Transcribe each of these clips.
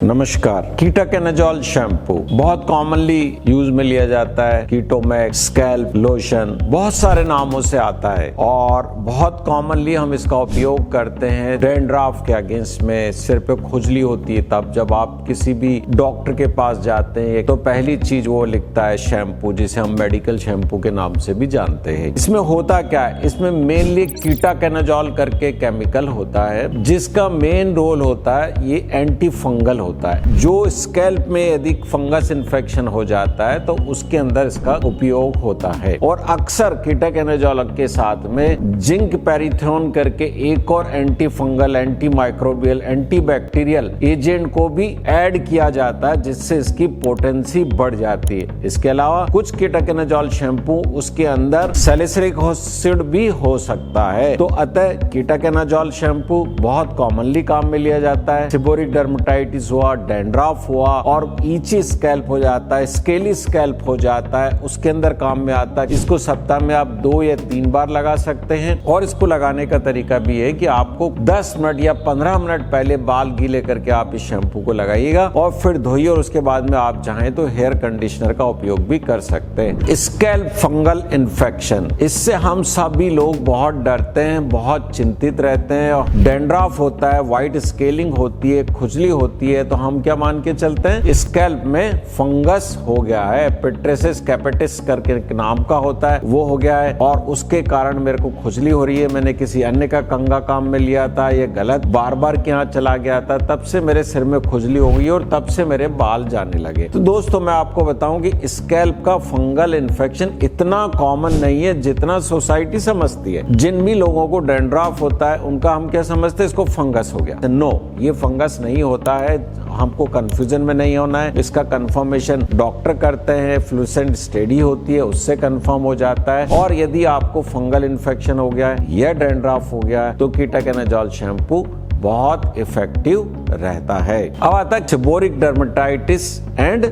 नमस्कार। कीटोकेनाजोल शैम्पू बहुत commonly use में लिया जाता है। कीटोमैक्स, स्कैल्प लोशन, बहुत सारे नामों से आता है और बहुत कॉमनली हम इसका उपयोग करते हैं डैंड्रफ के अगेंस्ट में। सिर पे खुजली होती है तब जब आप किसी भी डॉक्टर के पास जाते हैं तो पहली चीज वो लिखता है शैम्पू, जिसे हम मेडिकल शैम्पू के नाम से भी जानते हैं। इसमें होता क्या है, इसमें मेनली कीटोकेनाजोल करके केमिकल होता है जिसका मेन रोल होता है ये एंटी फंगल होता है। जो स्कैल्प में यदि फंगस इन्फेक्शन हो जाता है तो उसके अंदर इसका उपयोग होता है। और अक्सर कीटोकेनाजोल के साथ में जिंक पैरिथ्रोन करके एक और anti fungal, anti microbial, anti bacterial agent को भी ऐड किया जाता है जिससे इसकी पोटेंसी बढ़ जाती है। इसके अलावा कुछ कीटोकेनाजोल शैम्पू उसके अंदर सैलिसिलिक एसिड भी हो सकता है। तो अतः कीटोकेनाजोल शैम्पू बहुत कॉमनली काम में लिया जाता है। सेबोरिक डर्मेटाइटिस हुआ, डैंड्रफ हुआ और ईची स्कैल्प हो जाता है, स्केली स्कैल्प हो जाता है, उसके अंदर काम में आता है। इसको सप्ताह में आप 2 या 3 बार लगा सकते हैं। और इसको लगाने का तरीका भी है कि आपको 10 मिनट या 15 मिनट पहले बाल गीले करके आप इस शैम्पू को लगाइएगा और फिर धोइए और उसके बाद में आप चाहें तो हेयर कंडीशनर का उपयोग भी कर सकते हैं। स्कैल्प फंगल इन्फेक्शन, इससे हम सभी लोग बहुत डरते हैं, बहुत चिंतित रहते हैं। डैंड्रफ होता है, व्हाइट स्केलिंग होती है, खुजली होती है तो हम क्या मान के चलते हैं स्कैल्प में फंगस हो गया है। पिट्रेसिस कैपिटिस करके नाम का होता है, वो हो गया है और उसके कारण मेरे को खुजली हो रही है। मैंने किसी अन्य का कंगा काम में लिया था, ये गलत बार बार के यहाँ चला गया था, तब से मेरे सिर में खुजली हो गई और तब से मेरे बाल जाने लगे। तो दोस्तों मैं आपको बताऊं कि स्कैल्प का फंगल इन्फेक्शन इतना कॉमन नहीं है जितना सोसाइटी समझती है। जिन भी लोगों को डैंड्रफ होता है उनका हम क्या समझते हैं, इसको फंगस हो गया। नो, ये फंगस नहीं होता है। हमको कंफ्यूजन में नहीं होना है। इसका कंफर्मेशन डॉक्टर करते हैं, फ्लूसेंट स्टडी होती है, उससे कंफर्म हो जाता है। और यदि आपको फंगल इन्फेक्शन हो गया है या डैंड्रफ हो गया है तो कीटोकेनाजोल शैम्पू बहुत इफेक्टिव रहता है। अब आता है सेबोरिक डर्मेटाइटिस एंड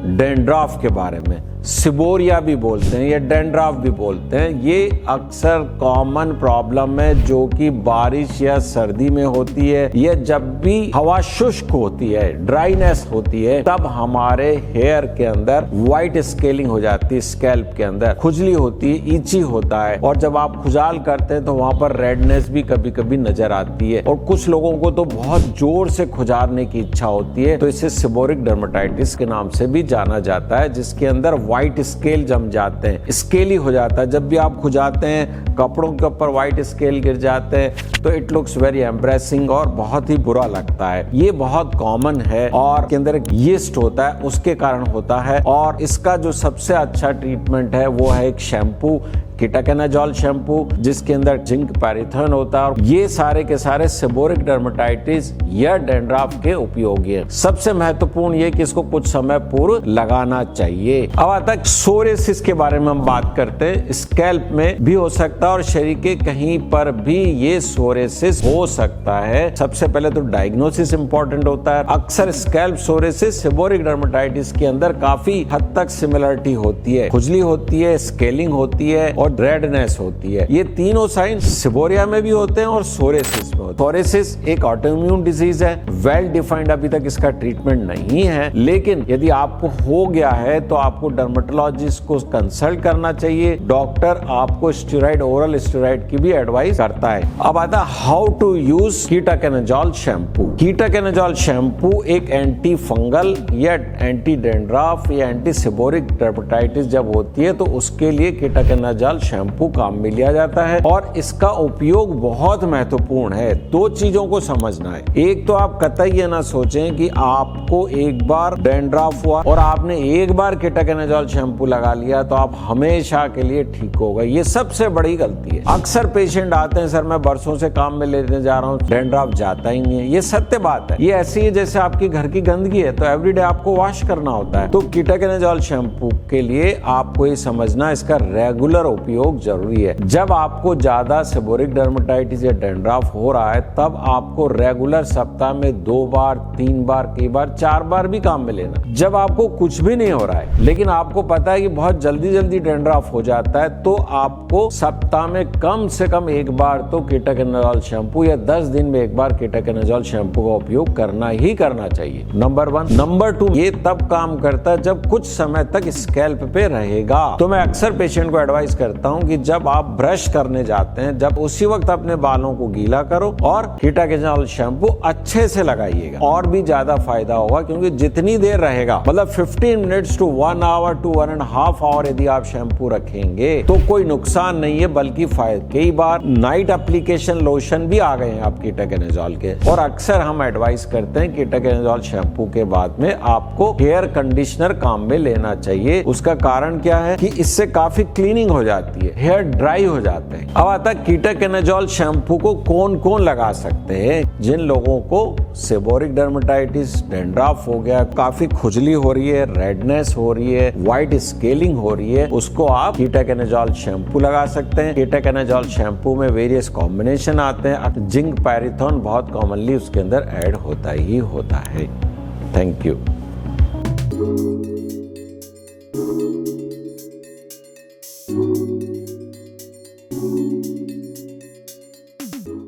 डैंड्रफ के बारे में। सिबोरिया भी बोलते हैं या डैंड्रफ भी बोलते हैं। ये अक्सर कॉमन प्रॉब्लम है जो कि बारिश या सर्दी में होती है या जब भी हवा शुष्क होती है, ड्राइनेस होती है, तब हमारे हेयर के अंदर व्हाइट स्केलिंग हो जाती है, स्कैल्प के अंदर खुजली होती है, ईची होता है और जब आप खुजाल करते हैं तो वहां पर रेडनेस भी कभी कभी नजर आती है और कुछ लोगों को तो बहुत जोर से खुजारने की इच्छा होती है। तो इसे सेबोरिक डर्मेटाइटिस के नाम से भी जाना जाता है, जिसके अंदर व्हाइट स्केल जम जाते हैं, स्केली हो जाता है। जब भी आप खुजाते हैं, कपड़ों के ऊपर व्हाइट स्केल गिर जाते हैं तो इट लुक्स वेरी एम्ब्रेसिंग और बहुत ही बुरा लगता है। ये बहुत कॉमन है और के अंदर यीस्ट होता है, उसके कारण होता है। और इसका जो सबसे अच्छा ट्रीटमेंट है वो है एक शैम्पू, कीटोकेनाजोल शैम्पू, जिसके अंदर जिंक पैरिथ्रोन होता है। और ये सारे के सारे सेबोरिक डर्मेटाइटिस या डैंड्रफ के उपयोगी है। सबसे महत्वपूर्ण ये कि इसको कुछ समय पूर्व लगाना चाहिए। अब आता है सोरियासिस के बारे में हम बात करते हैं। स्कैल्प में भी हो सकता है और शरीर के कहीं पर भी ये सोरियासिस हो सकता है। सबसे पहले तो डायग्नोसिस इंपॉर्टेंट होता है। अक्सर स्कैल्प सोरियासिस सेबोरिक डर्मेटाइटिस के अंदर काफी हद तक सिमिलरिटी होती है। खुजली होती है, स्केलिंग होती है और रेडनेस होती है। ये तीनों साइन सिबोरिया में भी होते हैं और सोरियासिस में होते हैं। सोरियासिस एक ऑटोइम्यून डिजीज है, वेल डिफाइंड अभी तक इसका ट्रीटमेंट नहीं है, लेकिन यदि आपको हो गया है तो आपको डर्मेटोलॉजिस्ट को कंसल्ट करना चाहिए। डॉक्टर आपको स्टेरॉइड, ओरल स्टेरॉइड की भी एडवाइस करता है। अब आता है how to use ketoconazole shampoo. Ketoconazole shampoo एक एंटी फंगल या एंटी डैंड्रफ या एंटी सेबोरिक डर्मेटाइटिस जब होती है तो उसके लिए कीटोकेनाजोल शैम्पू काम में लिया जाता है और इसका उपयोग बहुत महत्वपूर्ण है। 2 चीजों को समझना है। एक तो आप कतई ये ना सोचें कि आपको एक बार डैंड्रफ हुआ और आपने एक बार कीटोकेनाजोल शैम्पू लगा लिया तो आप हमेशा के लिए ठीक हो गए। ये सबसे बड़ी गलती है। अक्सर पेशेंट आते हैं, सर मैं बरसों से काम में लेने जा रहा हूँ, डैंड्रफ जाता ही नहीं है। ये सत्य बात है। ये ऐसी है जैसे आपकी घर की गंदगी है तो एवरीडे आपको वॉश करना होता है। तो कीटोकेनाजोल शैम्पू के लिए आपको ये समझना इसका रेगुलर उपयोग उपयोग जरूरी है। जब आपको ज्यादा सेबोरिक डर्मेटाइटिस या डैंड्रफ हो रहा है तब आपको रेगुलर सप्ताह में 2 बार 3 बार कई बार 4 बार भी काम में लेना। जब आपको कुछ भी नहीं हो रहा है लेकिन आपको पता है कि बहुत जल्दी जल्दी डैंड्रफ हो जाता है तो आपको सप्ताह में कम से कम 1 बार तो कीटोकेनाजोल शैम्पू या 10 दिन में 1 बार कीटोकेनाजोल शैम्पू का उपयोग करना ही करना चाहिए। नंबर 1। नंबर 2, ये तब काम करता है जब कुछ समय तक स्कैल्प पे रहेगा। तो मैं अक्सर पेशेंट को एडवाइस करता हूं कि जब आप ब्रश करने जाते हैं जब उसी वक्त अपने बालों को गीला करो और कीटोकेनाजोल शैम्पू अच्छे से लगाइएगा, और भी ज्यादा फायदा होगा क्योंकि जितनी देर रहेगा मतलब 15 minutes to 1 hour to 1.5 hour यदि आप शैम्पू रखेंगे तो कोई नुकसान नहीं है बल्कि फायदा। कई बार नाइट एप्लीकेशन लोशन भी आ गए हैं आप कीटोकेनाजोल के, और अक्सर हम एडवाइस करते हैं कीटोकेनाजोल शैम्पू के बाद में आपको हेयर कंडीशनर काम में लेना चाहिए। उसका कारण क्या है कि इससे काफी क्लीनिंग हो जाती है, हेयर ड्राई हो जाते हैं। अब आता है कीटोकेनाजोल शैम्पू को कौन कौन लगा सकते हैं। जिन लोगों को सेबोरिक डर्मेटाइटिस, डैंड्रफ हो गया, काफी खुजली हो रही है, रेडनेस हो रही है, व्हाइट स्केलिंग हो रही है, उसको आप कीटोकेनाजोल शैम्पू लगा सकते हैं। कीटोकेनाजोल शैम्पू में वेरियस कॉम्बिनेशन आते हैं। जिंक पैरिथॉन बहुत कॉमनली उसके अंदर ऐड होता ही होता है। Thank you.